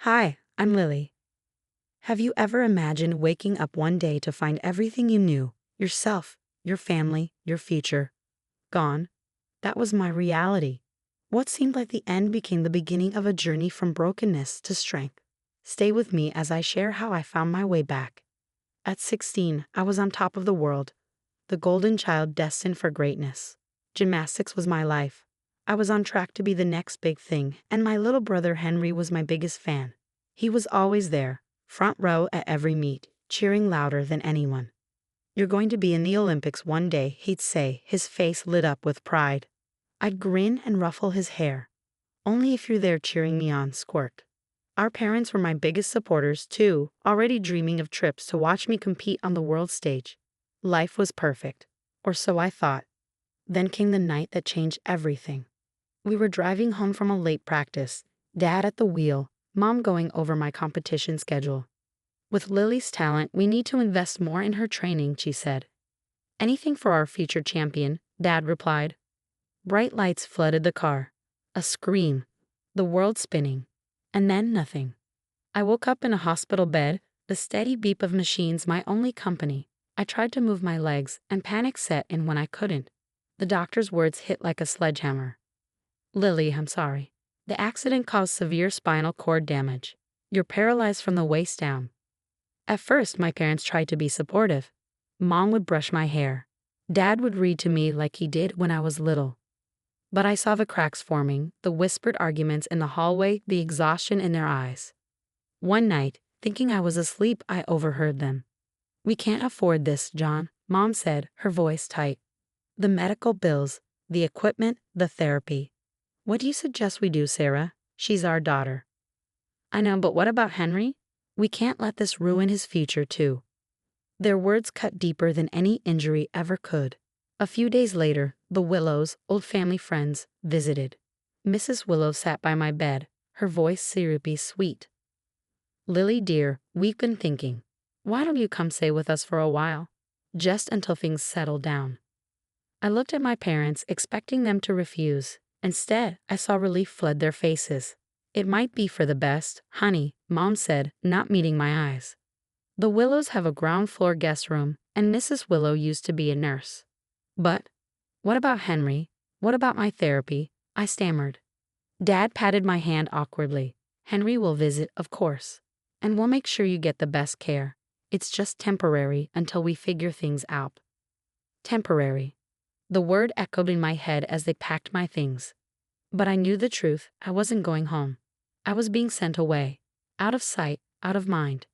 Hi, I'm Lily. Have you ever imagined waking up one day to find everything you knew, yourself, your family, your future, gone? That was my reality. What seemed like the end became the beginning of a journey from brokenness to strength. Stay with me as I share how I found my way back. At 16, I was on top of the world, the golden child destined for greatness. Gymnastics was my life. I was on track to be the next big thing, and my little brother Henry was my biggest fan. He was always there, front row at every meet, cheering louder than anyone. "You're going to be in the Olympics one day," he'd say, his face lit up with pride. I'd grin and ruffle his hair. "Only if you're there cheering me on, squirt." Our parents were my biggest supporters, too, already dreaming of trips to watch me compete on the world stage. Life was perfect, or so I thought. Then came the night that changed everything. We were driving home from a late practice, Dad at the wheel, Mom going over my competition schedule. "With Lily's talent, we need to invest more in her training," she said. "Anything for our future champion," Dad replied. Bright lights flooded the car. A scream. The world spinning. And then nothing. I woke up in a hospital bed, the steady beep of machines my only company. I tried to move my legs, and panic set in when I couldn't. The doctor's words hit like a sledgehammer. "Lily, I'm sorry. The accident caused severe spinal cord damage. You're paralyzed from the waist down." At first, my parents tried to be supportive. Mom would brush my hair. Dad would read to me like he did when I was little. But I saw the cracks forming, the whispered arguments in the hallway, the exhaustion in their eyes. One night, thinking I was asleep, I overheard them. "We can't afford this, John," Mom said, her voice tight. "The medical bills, the equipment, the therapy. What do you suggest we do, Sarah? She's our daughter." "I know, but what about Henry? We can't let this ruin his future, too." Their words cut deeper than any injury ever could. A few days later, the Willows, old family friends, visited. Mrs. Willows sat by my bed, her voice syrupy sweet. "Lily dear, we've been thinking. Why don't you come stay with us for a while? Just until things settle down." I looked at my parents, expecting them to refuse. Instead, I saw relief flood their faces. "It might be for the best, honey," Mom said, not meeting my eyes. "The Willows have a ground floor guest room, and Mrs. Willow used to be a nurse." "But what about Henry? What about my therapy?" I stammered. Dad patted my hand awkwardly. "Henry will visit, of course. And we'll make sure you get the best care. It's just temporary until we figure things out." Temporary. The word echoed in my head as they packed my things. But I knew the truth. I wasn't going home. I was being sent away. Out of sight, out of mind.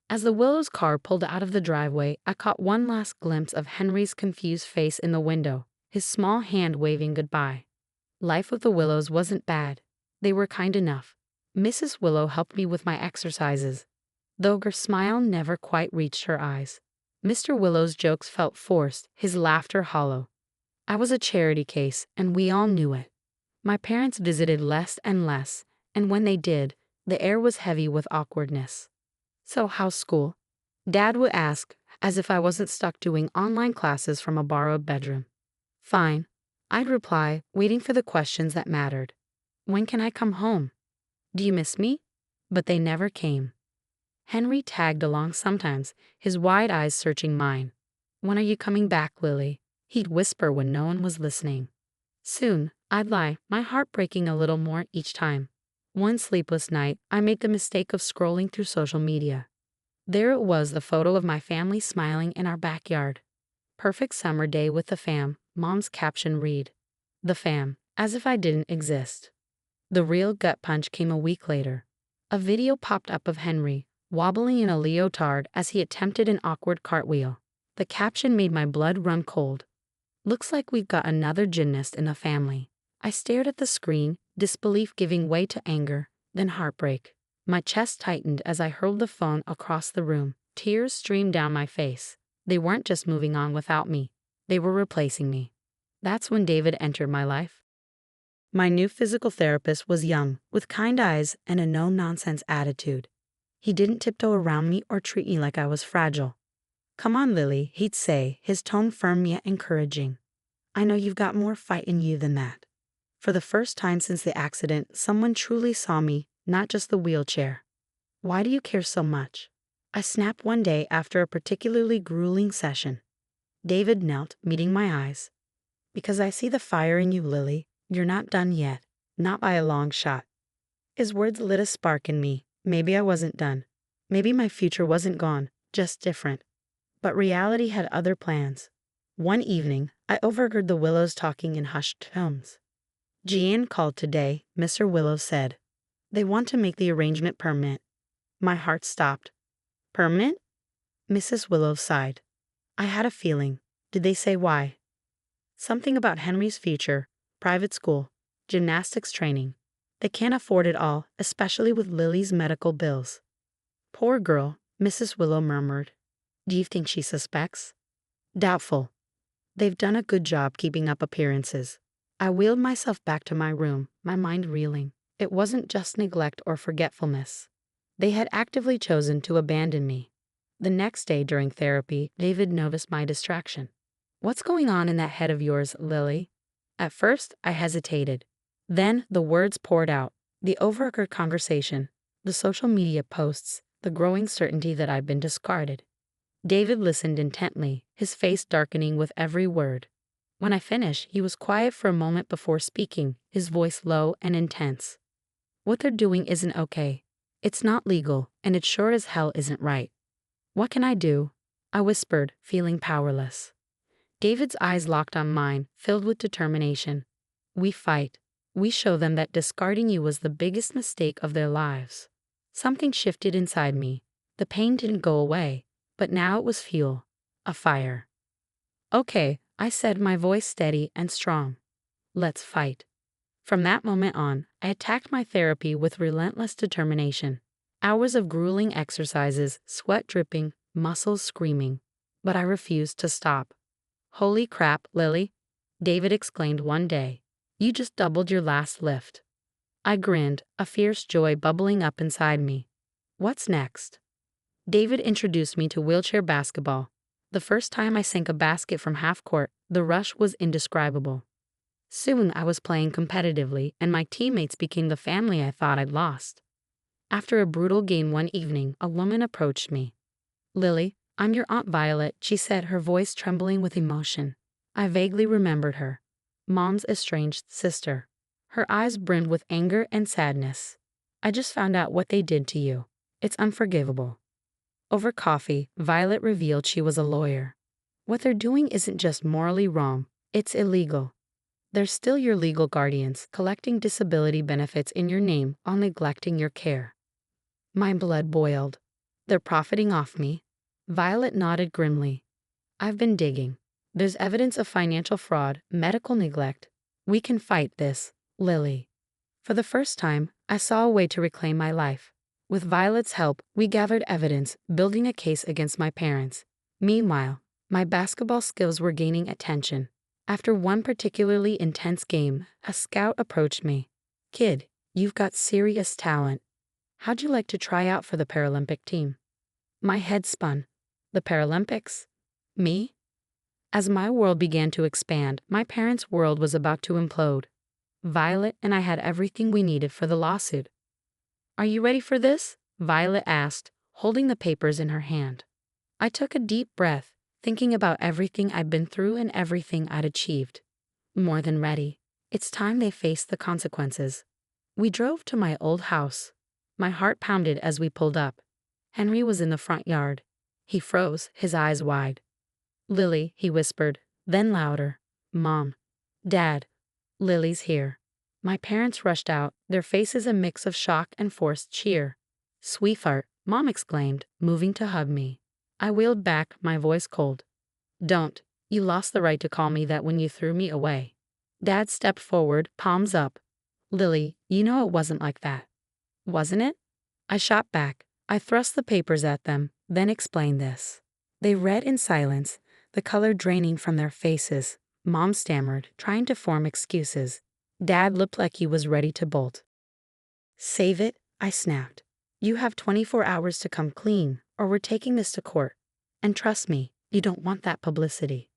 As the Willows car pulled out of the driveway, I caught one last glimpse of Henry's confused face in the window, his small hand waving goodbye. Life with the Willows wasn't bad. They were kind enough. Mrs. Willow helped me with my exercises, though her smile never quite reached her eyes. Mr. Willow's jokes felt forced, his laughter hollow. I was a charity case, and we all knew it. My parents visited less and less, and when they did, the air was heavy with awkwardness. "So how's school?" Dad would ask, as if I wasn't stuck doing online classes from a borrowed bedroom. "Fine," I'd reply, waiting for the questions that mattered. "When can I come home? Do you miss me?" But they never came. Henry tagged along sometimes, his wide eyes searching mine. "When are you coming back, Lily?" He'd whisper when no one was listening. "Soon," I'd lie, my heart breaking a little more each time. One sleepless night, I made the mistake of scrolling through social media. There it was, the photo of my family smiling in our backyard. "Perfect summer day with the fam," Mom's caption read. The fam, as if I didn't exist. The real gut punch came a week later. A video popped up of Henry, wobbling in a leotard as he attempted an awkward cartwheel. The caption made my blood run cold. "Looks like we've got another gymnast in the family." I stared at the screen, disbelief giving way to anger, then heartbreak. My chest tightened as I hurled the phone across the room. Tears streamed down my face. They weren't just moving on without me. They were replacing me. That's when David entered my life. My new physical therapist was young, with kind eyes and a no-nonsense attitude. He didn't tiptoe around me or treat me like I was fragile. "Come on, Lily," he'd say, his tone firm yet encouraging. "I know you've got more fight in you than that." For the first time since the accident, someone truly saw me, not just the wheelchair. Why do you care so much? I snapped one day after a particularly grueling session. David knelt, meeting my eyes. Because I see the fire in you, Lily. You're not done yet. Not by a long shot. His words lit a spark in me. Maybe I wasn't done. Maybe my future wasn't gone, just different. But reality had other plans. One evening, I overheard the Willows talking in hushed tones. Jean called today, Mr. Willows said. They want to make the arrangement permanent. My heart stopped. Permanent? Mrs. Willows sighed. I had a feeling. Did they say why? Something about Henry's future, private school, gymnastics training. They can't afford it all, especially with Lily's medical bills. Poor girl, Mrs. Willow murmured. Do you think she suspects? Doubtful. They've done a good job keeping up appearances. I wheeled myself back to my room, my mind reeling. It wasn't just neglect or forgetfulness. They had actively chosen to abandon me. The next day during therapy, David noticed my distraction. What's going on in that head of yours, Lily? At first, I hesitated. Then the words poured out. The overheard conversation, the social media posts, the growing certainty that I'd been discarded. David listened intently, his face darkening with every word. When I finished, he was quiet for a moment before speaking, his voice low and intense. What they're doing isn't okay. It's not legal, and it sure as hell isn't right. What can I do? I whispered, feeling powerless. David's eyes locked on mine, filled with determination. We fight. We show them that discarding you was the biggest mistake of their lives. Something shifted inside me. The pain didn't go away, but now it was fuel, a fire. Okay, I said, my voice steady and strong. Let's fight. From that moment on, I attacked my therapy with relentless determination. Hours of grueling exercises, sweat dripping, muscles screaming. But I refused to stop. Holy crap, Lily, David exclaimed one day. You just doubled your last lift. I grinned, a fierce joy bubbling up inside me. What's next? David introduced me to wheelchair basketball. The first time I sank a basket from half court, the rush was indescribable. Soon I was playing competitively, and my teammates became the family I thought I'd lost. After a brutal game one evening, a woman approached me. Lily, I'm your Aunt Violet, she said, her voice trembling with emotion. I vaguely remembered her. Mom's estranged sister. Her eyes brimmed with anger and sadness. I just found out what they did to you. It's unforgivable. Over coffee, Violet revealed she was a lawyer. What they're doing isn't just morally wrong, it's illegal. They're still your legal guardians, collecting disability benefits in your name while neglecting your care. My blood boiled. They're profiting off me. Violet nodded grimly. I've been digging. There's evidence of financial fraud, medical neglect. We can fight this, Lily. For the first time, I saw a way to reclaim my life. With Violet's help, we gathered evidence, building a case against my parents. Meanwhile, my basketball skills were gaining attention. After one particularly intense game, a scout approached me. Kid, you've got serious talent. How'd you like to try out for the Paralympic team? My head spun. The Paralympics? Me? As my world began to expand, my parents' world was about to implode. Violet and I had everything we needed for the lawsuit. Are you ready for this? Violet asked, holding the papers in her hand. I took a deep breath, thinking about everything I'd been through and everything I'd achieved. More than ready. It's time they faced the consequences. We drove to my old house. My heart pounded as we pulled up. Henry was in the front yard. He froze, his eyes wide. Lily, he whispered, then louder. Mom. Dad. Lily's here. My parents rushed out, their faces a mix of shock and forced cheer. Sweetheart, Mom exclaimed, moving to hug me. I wheeled back, my voice cold. Don't. You lost the right to call me that when you threw me away. Dad stepped forward, palms up. Lily, you know it wasn't like that. Wasn't it? I shot back. I thrust the papers at them, then explained this. They read in silence, the color draining from their faces. Mom stammered, trying to form excuses. Dad looked like he was ready to bolt. Save it, I snapped. You have 24 hours to come clean, or we're taking this to court. And trust me, you don't want that publicity.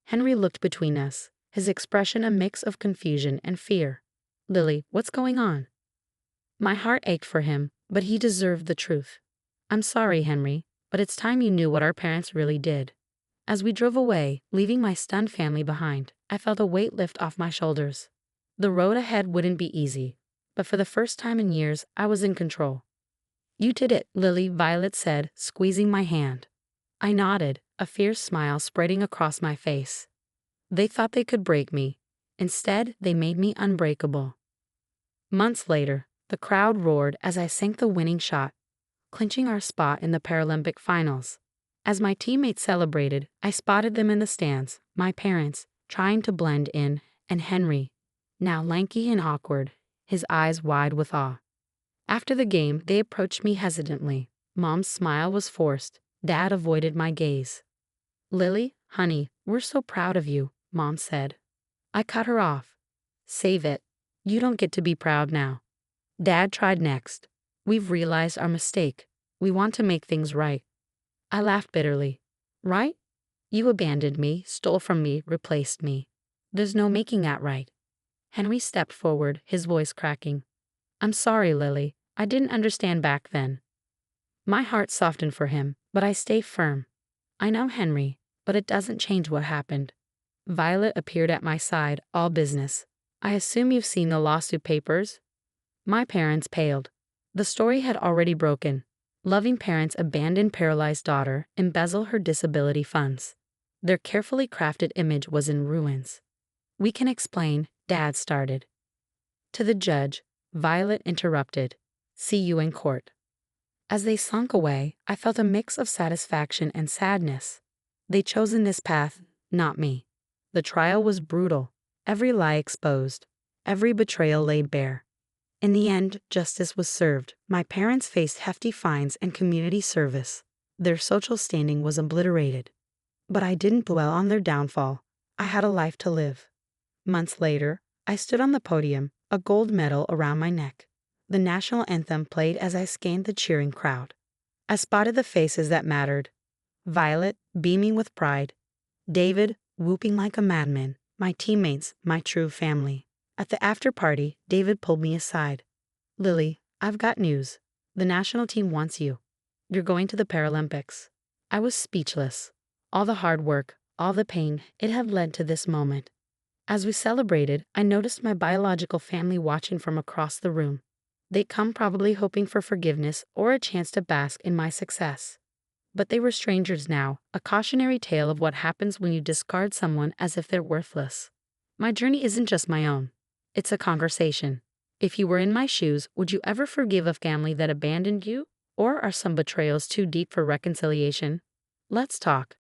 Henry looked between us, his expression a mix of confusion and fear. Lily, what's going on? My heart ached for him, But he deserved the truth. I'm sorry, Henry, but it's time you knew what our parents really did. As we drove away, leaving my stunned family behind, I felt a weight lift off my shoulders. The road ahead wouldn't be easy, but for the first time in years, I was in control. You did it, Lily, Violet said, squeezing my hand. I nodded, a fierce smile spreading across my face. They thought they could break me. Instead, they made me unbreakable. Months later, the crowd roared as I sank the winning shot, clinching our spot in the Paralympic finals. As my teammates celebrated, I spotted them in the stands, my parents, trying to blend in, and Henry, now lanky and awkward, his eyes wide with awe. After the game, they approached me hesitantly. Mom's smile was forced. Dad avoided my gaze. Lily, honey, we're so proud of you, Mom said. I cut her off. Save it. You don't get to be proud now. Dad tried next. We've realized our mistake. We want to make things right. I laughed bitterly. Right? You abandoned me, stole from me, replaced me. There's no making that right. Henry stepped forward, his voice cracking. I'm sorry, Lily. I didn't understand back then. My heart softened for him, but I stayed firm. I know, Henry, but it doesn't change what happened. Violet appeared at my side, all business. I assume you've seen the lawsuit papers? My parents paled. The story had already broken. Loving parents abandon paralyzed daughter, embezzle her disability funds. Their carefully crafted image was in ruins. We can explain, Dad started. To the judge, Violet interrupted. See you in court. As they slunk away, I felt a mix of satisfaction and sadness. They'd chosen this path, not me. The trial was brutal, every lie exposed, every betrayal laid bare. In the end, justice was served. My parents faced hefty fines and community service. Their social standing was obliterated. But I didn't dwell on their downfall. I had a life to live. Months later, I stood on the podium, a gold medal around my neck. The national anthem played as I scanned the cheering crowd. I spotted the faces that mattered. Violet, beaming with pride. David, whooping like a madman. My teammates, my true family. At the after-party, David pulled me aside. Lily, I've got news. The national team wants you. You're going to the Paralympics. I was speechless. All the hard work, all the pain, it had led to this moment. As we celebrated, I noticed my biological family watching from across the room. They'd come probably hoping for forgiveness or a chance to bask in my success. But they were strangers now, a cautionary tale of what happens when you discard someone as if they're worthless. My journey isn't just my own. It's a conversation. If you were in my shoes, would you ever forgive a family that abandoned you? Or are some betrayals too deep for reconciliation? Let's talk.